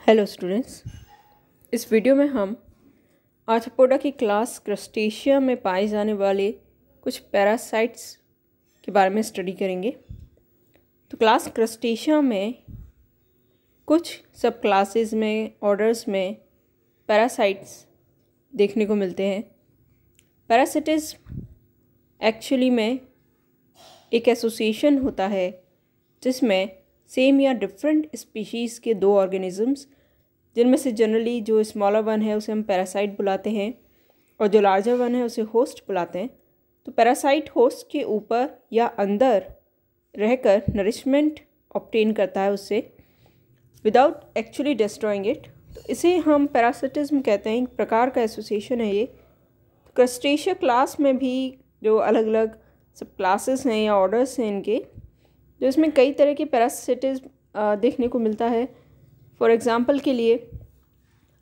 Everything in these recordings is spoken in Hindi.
हेलो स्टूडेंट्स, इस वीडियो में हम आर्थ्रोपोडा की क्लास क्रस्टेशिया में पाए जाने वाले कुछ पैरासाइट्स के बारे में स्टडी करेंगे। तो क्लास क्रस्टेशिया में कुछ सब क्लासेस में ऑर्डर्स में पैरासाइट्स देखने को मिलते हैं। पैरासिटिज्म एक्चुअली में एक एसोसिएशन होता है जिसमें सेम या डिफरेंट स्पीशीज़ के दो ऑर्गेनिजम्स, जिनमें से जनरली जो स्मॉलर वन है उसे हम पैरासाइट बुलाते हैं और जो लार्जर वन है उसे होस्ट बुलाते हैं। तो पैरासाइट होस्ट के ऊपर या अंदर रहकर नरिशमेंट ऑब्टेन करता है उससे विदाउट एक्चुअली डिस्ट्रॉइंग इट। तो इसे हम पैरासिटिज्म कहते हैं। एक प्रकार का एसोसिएशन है ये। तो क्रस्टेशिया क्लास में भी जो अलग अलग सब क्लासेस हैं या ऑर्डर्स हैं इनके, जो इसमें कई तरह के पैरासिटिज्म देखने को मिलता है। फॉर एग्ज़ाम्पल के लिए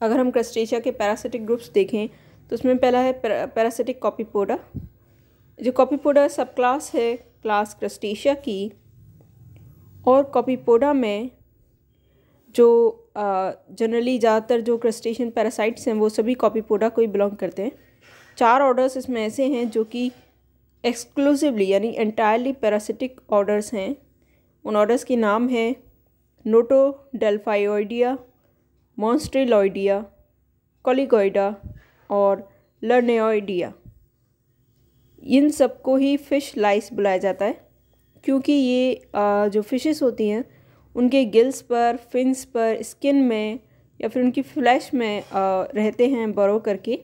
अगर हम क्रस्टेशिया के पैरासिटिक ग्रुप्स देखें तो उसमें पहला है पैरासिटिक कॉपीपोडा। जो कॉपीपोडा सब क्लास है क्लास क्रस्टेशिया की, और कॉपीपोडा में जो जनरली ज़्यादातर जो क्रस्टेशियन पैरासाइट्स हैं वो सभी कॉपीपोडा को ही बिलोंग करते हैं। 4 ऑर्डर्स इसमें ऐसे हैं जो कि एक्सक्लूसिवली यानी एंटायरली पैरासिटिक ऑर्डर्स हैं। उन ऑर्डर्स के नाम हैं नोटोडेल्फाइओइडिया, मॉन्स्ट्रेलॉइडिया, कॉलिगॉइडा और लर्नेओइडिया। इन सबको ही फ़िश लाइस बुलाया जाता है क्योंकि ये जो फिशेस होती हैं उनके गिल्स पर, फिन्स पर, स्किन में या फिर उनकी फ्लैश में रहते हैं बरो करके,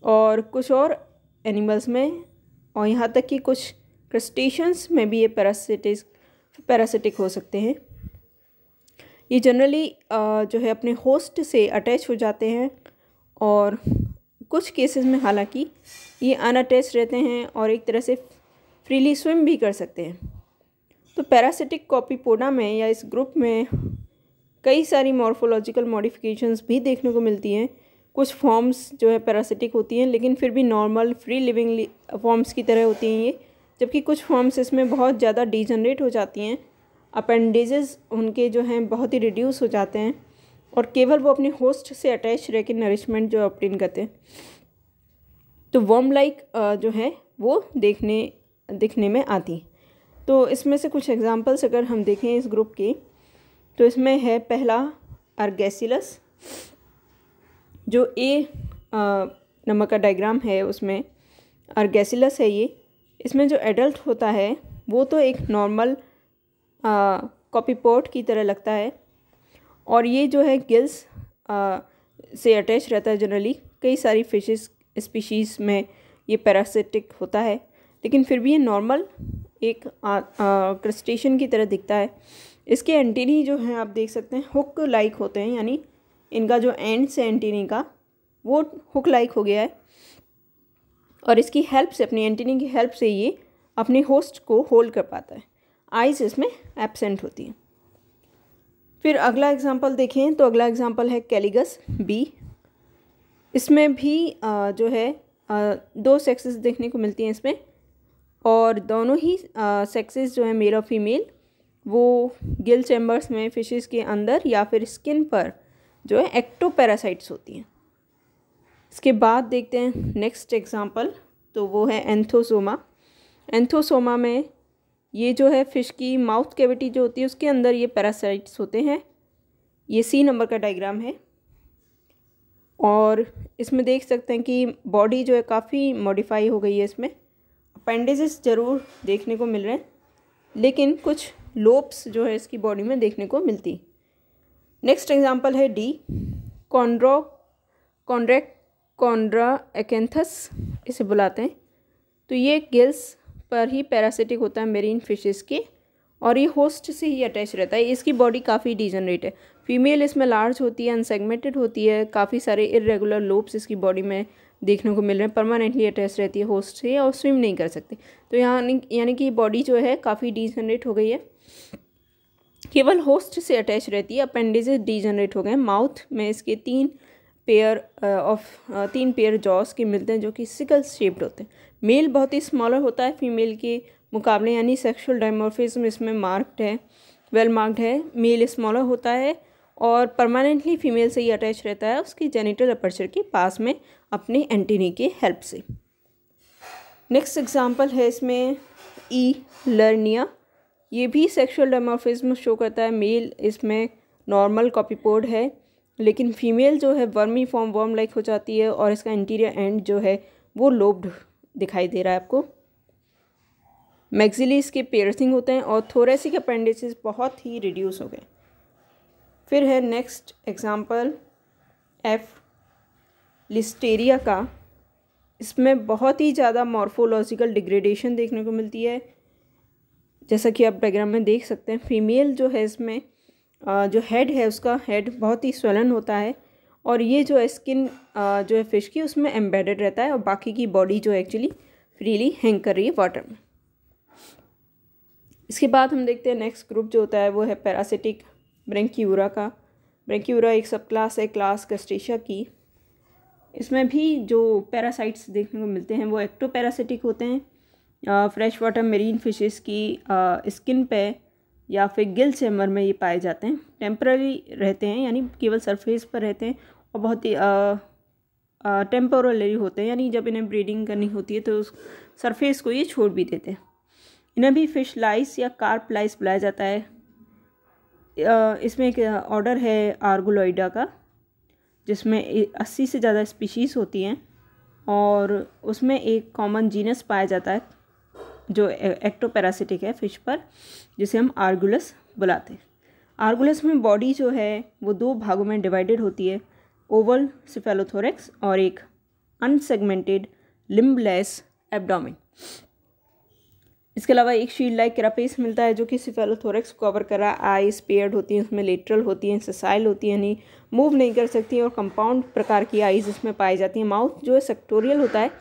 और कुछ और एनिमल्स में, और यहाँ तक कि कुछ क्रस्टेशियंस में भी ये पैरासिटिक हो सकते हैं। ये जनरली जो है अपने होस्ट से अटैच हो जाते हैं और कुछ केसेस में हालांकि ये अनअटैच रहते हैं और एक तरह से फ्रीली स्विम भी कर सकते हैं। तो पैरासिटिक कॉपीपोडा में या इस ग्रुप में कई सारी मॉर्फोलॉजिकल मॉडिफिकेशंस भी देखने को मिलती हैं। कुछ फॉर्म्स जो है पैरासिटिक होती हैं लेकिन फिर भी नॉर्मल फ्री लिविंग फॉर्म्स की तरह होती हैं ये, जबकि कुछ फॉर्म्स इसमें बहुत ज़्यादा डीजनरेट हो जाती हैं। अपेंडेजेस उनके जो हैं बहुत ही रिड्यूस हो जाते हैं और केवल वो अपने होस्ट से अटैच रह के नरिशमेंट जो ऑब्टेन करते हैं। तो वर्म लाइक जो है वो दिखने में आती। तो इसमें से कुछ एग्जांपल्स अगर हम देखें इस ग्रुप के, तो इसमें है पहला अर्गेसिलस, जो ए नंबर का डायग्राम है उसमें अर्गेसिलस है ये। इसमें जो एडल्ट होता है वो तो एक नॉर्मल कॉपीपोड की तरह लगता है, और ये जो है गिल्स से अटैच रहता है। जनरली कई सारी फिशेस स्पीशीज़ में ये पैरासिटिक होता है, लेकिन फिर भी ये नॉर्मल एक क्रस्टेशियन की तरह दिखता है। इसके एंटीनी जो हैं आप देख सकते हैं हुक लाइक होते हैं, यानी इनका जो एंड्स है एंटीनी का वो हुक लाइक हो गया है, और इसकी हेल्प से, अपनी एंटीनी की हेल्प से ये अपने होस्ट को होल्ड कर पाता है। आइज़ इसमें एब्सेंट होती हैं। फिर अगला एग्जांपल देखें तो अगला एग्जांपल है कैलिगस बी। इसमें भी जो है 2 सेक्सेस देखने को मिलती हैं इसमें, और दोनों ही सेक्सेस जो है मेल और फीमेल वो गिल चैम्बर्स में फिशेस के अंदर या फिर स्किन पर जो है एक्टोपैरासाइट्स होती हैं। इसके बाद देखते हैं नेक्स्ट एग्जांपल, तो वो है एंथोसोमा। एंथोसोमा में ये जो है फ़िश की माउथ कैविटी जो होती है उसके अंदर ये पैरासाइट्स होते हैं। ये सी नंबर का डायग्राम है, और इसमें देख सकते हैं कि बॉडी जो है काफ़ी मॉडिफाई हो गई है। इसमें अपेंडेजेस ज़रूर देखने को मिल रहे हैं, लेकिन कुछ लोब्स जो है इसकी बॉडी में देखने को मिलती। नेक्स्ट एग्जांपल है डी कॉन्ड्रा एकेंथस इसे बुलाते हैं। तो ये गिल्स पर ही पैरासिटिक होता है मेरीन फिशेस के, और ये होस्ट से ही अटैच रहता है। इसकी बॉडी काफ़ी डिजनरेट है। फीमेल इसमें लार्ज होती है, अनसेगमेंटेड होती है, काफ़ी सारे इरेगुलर लोब्स इसकी बॉडी में देखने को मिल रहे हैं, परमानेंटली अटैच रहती है होस्ट से और स्विम नहीं कर सकती। तो यानी कि बॉडी जो है काफ़ी डिजनरेट हो गई है, केवल होस्ट से अटैच रहती है। अपेंडेजेस डिजनरेट हो गए हैं। माउथ में इसके 3 पेयर जॉस के मिलते हैं जो कि सिकल शेप्ड होते हैं। मेल बहुत ही स्मॉलर होता है फीमेल के मुकाबले, यानी सेक्सुअल डायमॉर्फिज्म इसमें मार्क्ड है, वेल मार्क्ड है। मेल स्मॉलर होता है और परमानेंटली फीमेल से ही अटैच रहता है उसकी जेनिटल अपर्चर के पास में अपने एंटीनी के हेल्प से। नेक्स्ट एग्जांपल है इसमें ई लर्निया। ये भी सेक्सुअल डिमॉर्फिज्म शो करता है। मेल इसमें नॉर्मल कॉपीपोड है, लेकिन फीमेल जो है वर्मी फॉर्म वर्म लाइक हो जाती है और इसका इंटीरियर एंड जो है वो लोब्ड दिखाई दे रहा है आपको। मैक्सिली इसके पियर्सिंग होते हैं और थोरेसिक अपेंडिसेस बहुत ही रिड्यूस हो गए। फिर है नेक्स्ट एग्जांपल एफ लिस्टेरिया का। इसमें बहुत ही ज़्यादा मॉर्फोलॉजिकल डिग्रेडेशन देखने को मिलती है, जैसा कि आप डायग्राम में देख सकते हैं। फीमेल जो है इसमें जो हेड है उसका हेड बहुत ही स्वेलन होता है और ये जो है स्किन जो है फिश की उसमें एम्बेडेड रहता है और बाकी की बॉडी जो है एक्चुअली फ्रीली हैंग कर रही है वाटर में। इसके बाद हम देखते हैं नेक्स्ट ग्रुप जो होता है वो है पैरासिटिक ब्रैंकियूरा का। ब्रैंकियूरा एक सब क्लास है क्लास क्रस्टेशिया की। इसमें भी जो पैरासाइट्स देखने को मिलते हैं वो एक्टोपैरासिटिक होते हैं। फ्रेश वाटर मेरीन फिशेस की स्किन पे या फिर गिल चैम्बर में ये पाए जाते हैं। टेम्पररी रहते हैं यानी केवल सरफेस पर रहते हैं और बहुत ही टेम्पोररी होते हैं, यानी जब इन्हें ब्रीडिंग करनी होती है तो उस सरफेस को ये छोड़ भी देते हैं। इन्हें भी फिश लाइस या कार्प लाइस बुलाया जाता है। इसमें एक ऑर्डर है आर्गुलॉइडा का जिसमें 80 से ज़्यादा स्पीशीज़ होती हैं और उसमें एक कॉमन जीनस पाया जाता है जो एक्टोपैरासिटिक है फिश पर, जिसे हम आर्गुलस बुलाते हैं। आर्गुलस में बॉडी जो है वो 2 भागों में डिवाइडेड होती है, ओवल सिफेलोथोरेक्स और एक अनसेगमेंटेड लिम्बलेस एब्डोमेन। इसके अलावा एक शील्ड लाइक कैरापेस मिलता है जो कि सिफेलोथोरेक्स को कवर कर रहा है। आईज पेयर्ड होती हैं, उसमें लेटरल होती हैं, सेसाइल होती हैं, यानी मूव नहीं कर सकती और कंपाउंड प्रकार की आईज इसमें पाई जाती हैं। माउथ जो है सेक्टोरियल होता है।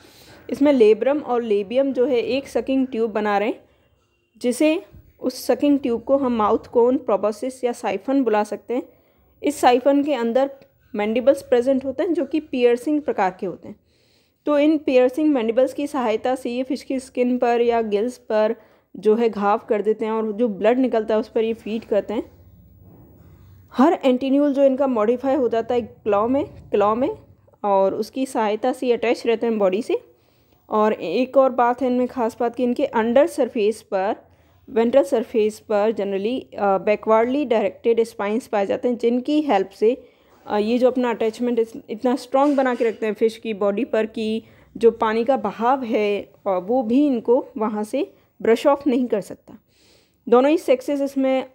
इसमें लेब्रम और लेबियम जो है एक सकिंग ट्यूब बना रहे हैं, जिसे उस सकिंग ट्यूब को हम माउथ कोन, प्रोबोसिस या साइफन बुला सकते हैं। इस साइफन के अंदर मैंडिबल्स प्रेजेंट होते हैं जो कि पियर्सिंग प्रकार के होते हैं। तो इन पियर्सिंग मैंडिबल्स की सहायता से ये फिश की स्किन पर या गिल्स पर जो है घाव कर देते हैं और जो ब्लड निकलता है उस पर ये फीड करते हैं। हर एंटीन्यूल जो इनका मॉडिफाई हो जाता है क्लॉ में और उसकी सहायता से अटैच रहते हैं बॉडी से। और एक और बात है इनमें खास बात कि इनके अंडर सरफेस पर, वेंट्रल सरफेस पर जनरली बैकवर्डली डायरेक्टेड स्पाइंस पाए जाते हैं, जिनकी हेल्प से ये जो अपना अटैचमेंट इतना स्ट्रॉन्ग बना के रखते हैं फिश की बॉडी पर कि जो पानी का बहाव है वो भी इनको वहाँ से ब्रश ऑफ नहीं कर सकता। दोनों ही सेक्सेस इसमें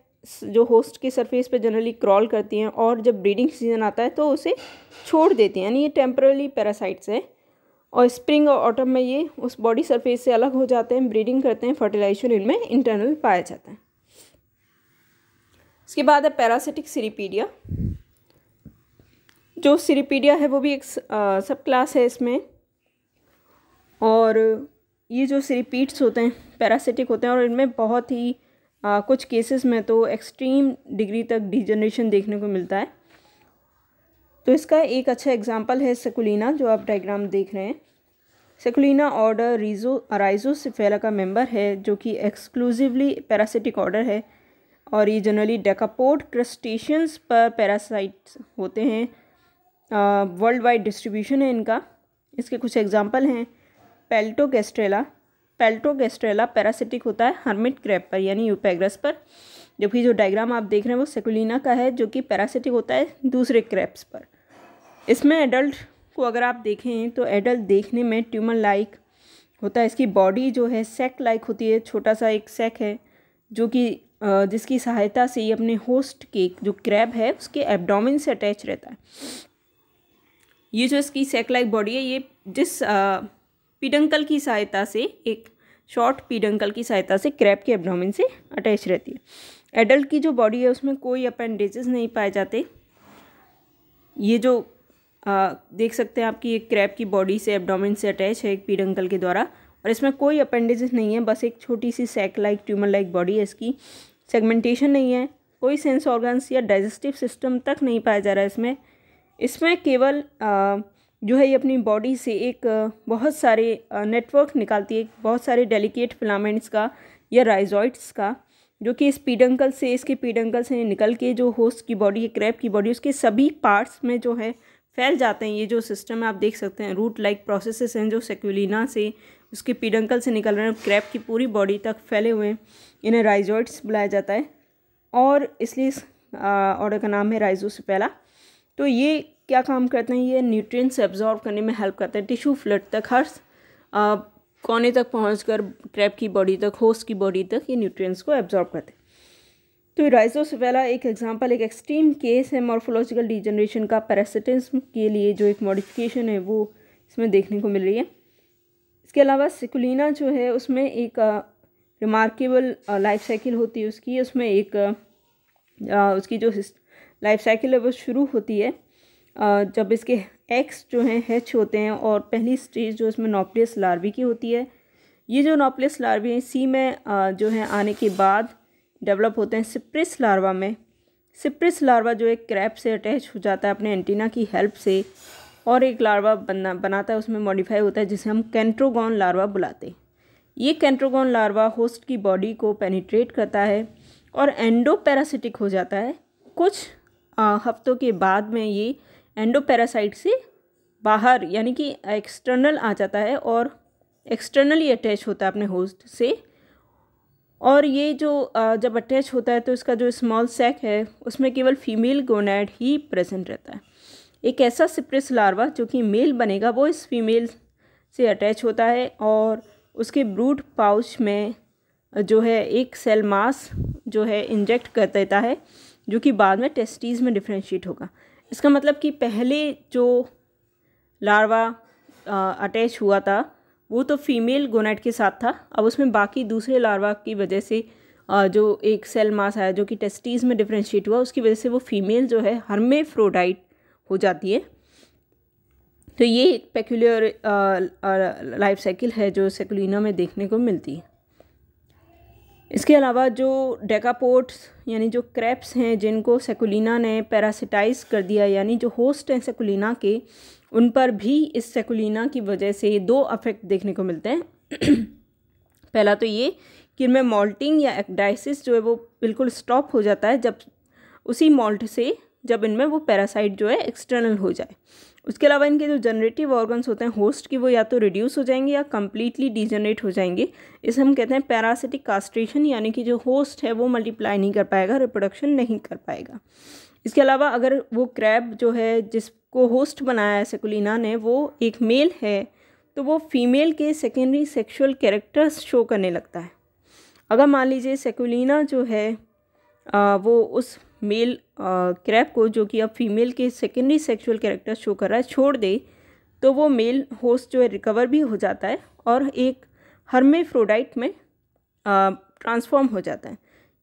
जो होस्ट की सरफेस पे जनरली क्रॉल करती हैं और जब ब्रीडिंग सीजन आता है तो उसे छोड़ देती हैं, यानी ये टेम्पररी पैरासाइट्स है। और स्प्रिंग और ऑटम में ये उस बॉडी सरफेस से अलग हो जाते हैं, ब्रीडिंग करते हैं, फर्टिलाइजेशन इनमें इंटरनल पाया जाता है। इसके बाद है पैरासिटिक सिरिपीडिया। जो सिरिपीडिया है वो भी एक सब क्लास है इसमें, और ये जो सिरिपीड्स होते हैं पैरासिटिक होते हैं और इनमें बहुत ही कुछ केसेस में तो एक्सट्रीम डिग्री तक डिजनरेशन देखने को मिलता है। तो इसका एक अच्छा एग्जांपल है सेकुलिना, जो आप डायग्राम देख रहे हैं। सेकुलिना ऑर्डर राइजोसिफेरा का मेंबर है जो कि एक्सक्लूसिवली पैरासिटिक ऑर्डर है और ये जनरली डेकापोड क्रस्टेशियंस पर पैरासाइट्स होते हैं। वर्ल्ड वाइड डिस्ट्रीब्यूशन है इनका। इसके कुछ एग्जांपल हैं पेल्टोगेस्ट्रेला पैरासिटिक होता है हर्मिट क्रैब पर यानी यूपेग्रस पर, जबकि जो डायग्राम आप देख रहे हैं वो सेकुलिना का है जो कि पैरासिटिक होता है दूसरे क्रैब्स पर। इसमें एडल्ट को अगर आप देखें तो एडल्ट देखने में ट्यूमर लाइक होता है। इसकी बॉडी जो है सैक लाइक होती है, छोटा सा एक सैक है जो कि जिसकी सहायता से ये अपने होस्ट के जो क्रैब है उसके एब्डोमेन से अटैच रहता है। ये जो इसकी सैक लाइक बॉडी है ये जिस पीडंकल की सहायता से, एक शॉर्ट पीडंकल की सहायता से क्रैब के एब्डोमेन से अटैच रहती है। एडल्ट की जो बॉडी है उसमें कोई अपेंडेजेस नहीं पाए जाते। ये जो देख सकते हैं आपकी एक क्रैब की बॉडी से एब्डोमेन से अटैच है एक पीडंकल के द्वारा, और इसमें कोई अपेंडेजेस नहीं है, बस एक छोटी सी sac like tumour like body है इसकी। सेगमेंटेशन नहीं है, कोई सेंस ऑर्गन्स या डाइजेस्टिव सिस्टम तक नहीं पाया जा रहा है इसमें केवल जो है ये अपनी बॉडी से एक बहुत सारे नेटवर्क निकालती है, बहुत सारे डेलिकेट फिलामेंट्स का या राइजॉइड्स का, जो कि इस पीडंकल से, इसके पीडंकल से निकल के जो होस्ट की बॉडी है, क्रैब की बॉडी, उसके सभी पार्ट्स में जो है फैल जाते हैं। ये जो सिस्टम है आप देख सकते हैं, रूट लाइक प्रोसेसेस हैं जो सेक्युलिना से, उसके पीडंकल से निकल रहे हैं, क्रैब की पूरी बॉडी तक फैले हुए हैं। इन्हें राइजोइड्स बुलाया जाता है और इसलिए इस ऑर्डर का नाम है राइजोसेफेला। तो ये क्या काम करते हैं, ये न्यूट्रिएंट्स एब्जॉर्ब करने में हेल्प करते हैं। टिश्यू फ्लड तक, हर कोने तक पहुंचकर क्रैब की बॉडी तक, होस्ट की बॉडी तक ये न्यूट्रिएंट्स को एब्जॉर्ब करते हैं। तो राइजोसेफेला एक एग्जांपल, एक एक्सट्रीम केस है मॉर्फोलॉजिकल डिजनरेशन का। पैरासिटिज्म के लिए जो एक मॉडिफिकेशन है वो इसमें देखने को मिल रही है। इसके अलावा सेकुलिना जो है उसमें एक रिमार्केबल लाइफ साइकिल होती है उसकी। उसमें एक उसकी जो लाइफ साइकिल है वो शुरू होती है जब इसके एग्स जो हैं हैच होते हैं, और पहली स्टेज जो इसमें नॉपलियस लार्वी की होती है। ये जो नॉपलियस लार्वी हैं सी में जो है आने के बाद डेवलप होते हैं सिप्रिस लार्वा में। सिप्रिस लार्वा जो एक क्रैब से अटैच हो जाता है अपने एंटीना की हेल्प से, और एक लार्वा बनाता है, उसमें मॉडिफाई होता है, जिसे हम कैंट्रोगॉन लार्वा बुलाते हैं। ये कैंट्रोगॉन लार्वा होस्ट की बॉडी को पेनिट्रेट करता है और एंडोपैरासिटिक हो जाता है। कुछ हफ्तों के बाद में ये एंडोपैरासाइट से बाहर यानी कि एक्सटर्नल आ जाता है और एक्सटर्नली अटैच होता है अपने होस्ट से। और ये जो जब अटैच होता है तो इसका जो स्मॉल सैक है उसमें केवल फीमेल गोनैड ही प्रेजेंट रहता है। एक ऐसा सिप्रिस लार्वा जो कि मेल बनेगा वो इस फीमेल से अटैच होता है और उसके ब्रूड पाउच में जो है एक सेल मास जो है इंजेक्ट कर देता है, जो कि बाद में टेस्टीज में डिफ्रेंशिएट होगा। इसका मतलब कि पहले जो लार्वा अटैच हुआ था वो तो फीमेल गोनैड के साथ था, अब उसमें बाकी दूसरे लार्वा की वजह से जो एक सेल मास आया जो कि टेस्टीज में डिफ्रेंशिएट हुआ, उसकी वजह से वो फीमेल जो है हर्मेफ्रोडाइट हो जाती है। तो ये एक पेक्यूलियर लाइफ साइकिल है जो सेकुलिना में देखने को मिलती है। इसके अलावा जो डेकापोड्स यानी जो क्रैब्स हैं जिनको सेकुलिना ने पैरासिटाइज कर दिया, यानी जो होस्ट हैं सेकुलिना के, उन पर भी इस सेकुलिना की वजह से दो अफेक्ट देखने को मिलते हैं। पहला तो ये कि इनमें मॉल्टिंग या एक्डाइसिस जो है वो बिल्कुल स्टॉप हो जाता है जब उसी मॉल्ट से जब इनमें वो पैरासाइट जो है एक्सटर्नल हो जाए। उसके अलावा इनके जो जनरेटिव ऑर्गन्स होते हैं होस्ट की, वो या तो रिड्यूस हो जाएंगे या कम्प्लीटली डिजनरेट हो जाएंगे। इसे हम कहते हैं पैरासिटिक कास्ट्रेशन, यानी कि जो होस्ट है वो मल्टीप्लाई नहीं कर पाएगा, रिप्रोडक्शन नहीं कर पाएगा। इसके अलावा अगर वो क्रैब जो है जिसको होस्ट बनाया है सेकुलिना ने वो एक मेल है, तो वो फीमेल के सेकेंडरी सेक्शुअल कैरेक्टर्स शो करने लगता है। अगर मान लीजिए सेकुलिना जो है वो उस मेल क्रैब को, जो कि अब फीमेल के सेकेंडरी सेक्सुअल कैरेक्टर शो कर रहा है, छोड़ दे, तो वो मेल होस्ट जो है रिकवर भी हो जाता है और एक हर्मेफ्रोडाइट में ट्रांसफॉर्म हो जाता है।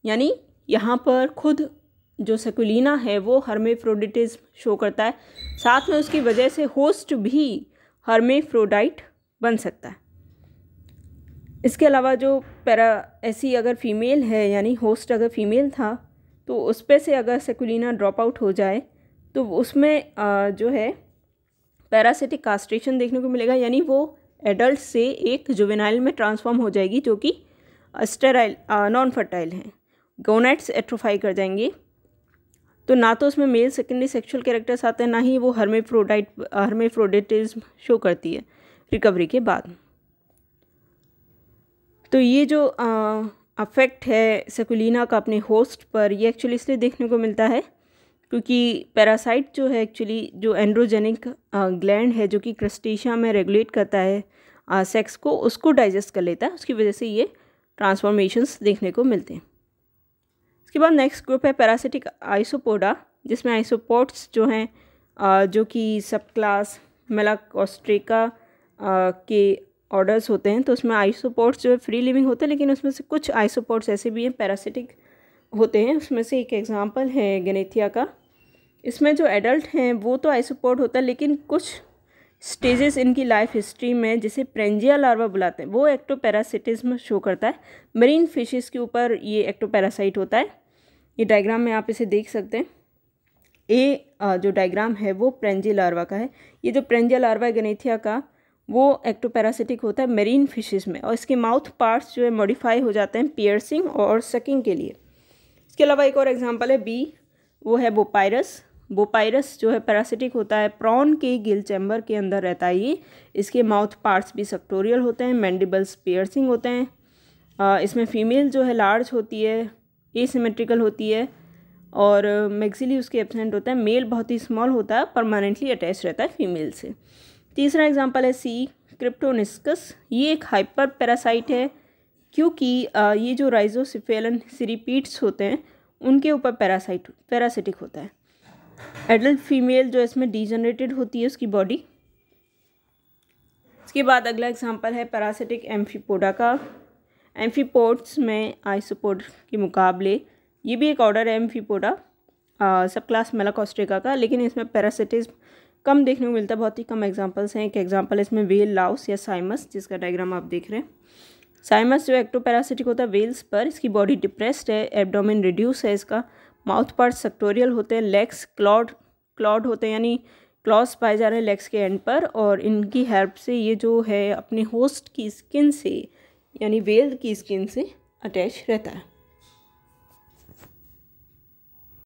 यानी यहाँ पर खुद जो सेकुलिना है वो हर्मेफ्रोडिटिज्म शो करता है, साथ में उसकी वजह से होस्ट भी हर्मेफ्रोडाइट बन सकता है। इसके अलावा जो ऐसी अगर फीमेल है, यानी होस्ट अगर फीमेल था, तो उस पे से अगर सेकुलिना ड्रॉप आउट हो जाए तो उसमें जो है पैरासिटिक कास्ट्रेशन देखने को मिलेगा, यानी वो एडल्ट से एक जुवेनाइल में ट्रांसफॉर्म हो जाएगी जो कि स्टेराइल नॉन फर्टाइल हैं। गोनैड्स एट्रोफाई कर जाएंगे, तो ना तो उसमें मेल सेकेंडरी सेक्सुअल कैरेक्टर्स आते हैं, ना ही वो हर्मेफ्रोडिटिज्म शो करती है रिकवरी के बाद। तो ये जो अफेक्ट है सेकुलिना का अपने होस्ट पर, ये एक्चुअली इसलिए देखने को मिलता है क्योंकि पैरासाइट जो है एक्चुअली जो एंड्रोजेनिक ग्लैंड है जो कि क्रस्टेशिया में रेगुलेट करता है सेक्स को, उसको डाइजेस्ट कर लेता है, उसकी वजह से ये ट्रांसफॉर्मेशंस देखने को मिलते हैं। इसके बाद नेक्स्ट ग्रुप है पैरासिटिक आइसोपोडा, जिसमें आइसोपोड्स जो हैं जो कि सब क्लास मेलाकोस्ट्रेका के ऑर्डर्स होते हैं। तो उसमें आइसोपोड्स जो है फ्री लिविंग होते हैं, लेकिन उसमें से कुछ आइसोपोड्स ऐसे भी हैं पैरासिटिक होते हैं। उसमें से एक एग्जांपल है गनेथिया का। इसमें जो एडल्ट हैं वो तो आइसोपोड होता है, लेकिन कुछ स्टेजेस इनकी लाइफ हिस्ट्री में जिसे प्रेंजिया लार्वा बुलाते हैं वो एक्टोपैरासिटिज्म शो करता है। मरीन फिशेस के ऊपर ये एक्टोपैरासाइट होता है। ये डायग्राम में आप इसे देख सकते हैं। जो डायग्राम है वो प्रेंजिया लार्वा का है। ये जो प्रेंजिया लार्वा है गनेथिया का, वो एक्टोपैरासिटिक होता है मेरीन फिशेस में, और इसके माउथ पार्ट्स जो है मॉडिफाई हो जाते हैं पियर्सिंग और सकिंग के लिए। इसके अलावा एक और एग्जांपल है बी, वो है बोपायरस। बोपायरस जो है पैरासिटिक होता है, प्रॉन के गिल चैम्बर के अंदर रहता है ये। इसके माउथ पार्ट्स भी सेक्टोरियल होते हैं, मैंडिबल्स पियर्सिंग होते हैं। इसमें फीमेल जो है लार्ज होती है, एसिमेट्रिकल होती है, और मैक्सिली उसके एब्सेंट होता है। मेल बहुत ही स्मॉल होता है, परमानेंटली अटैच रहता है फीमेल से। तीसरा एग्जांपल है सी, क्रिप्टोनिस्कस। ये एक हाइपर पैरासाइट है, क्योंकि ये जो राइजोसिफेलन सिरिपीड्स होते हैं उनके ऊपर पैरासिटिक होता है। एडल्ट फीमेल जो इसमें डीजनरेटेड होती है उसकी बॉडी। इसके बाद अगला एग्जांपल है पैरासिटिक एम्फीपोडा का। एम्फीपोड्स में आइसोपोड के मुकाबले ये भी एक ऑर्डर है एम्फीपोडा, सब क्लास मेलाकोस्ट्रिका का, लेकिन इसमें पैरासिटिज्म कम देखने को मिलता है। बहुत ही कम एग्जांपल्स हैं। एक एग्जांपल इसमें वेल लाउस या साइमस, जिसका डायग्राम आप देख रहे हैं। साइमस जो एक्टोपैरासिटिक होता है वेल्स पर, इसकी बॉडी डिप्रेस्ड है, एब्डोमेन रिड्यूस है, इसका माउथ पार्ट सेक्टोरियल होते हैं, लेग्स क्लॉड होते हैं, यानी क्लॉज पाए जा रहे हैं लेग्स के एंड पर, और इनकी हेल्प से ये जो है अपने होस्ट की स्किन से यानी वेल की स्किन से अटैच रहता है।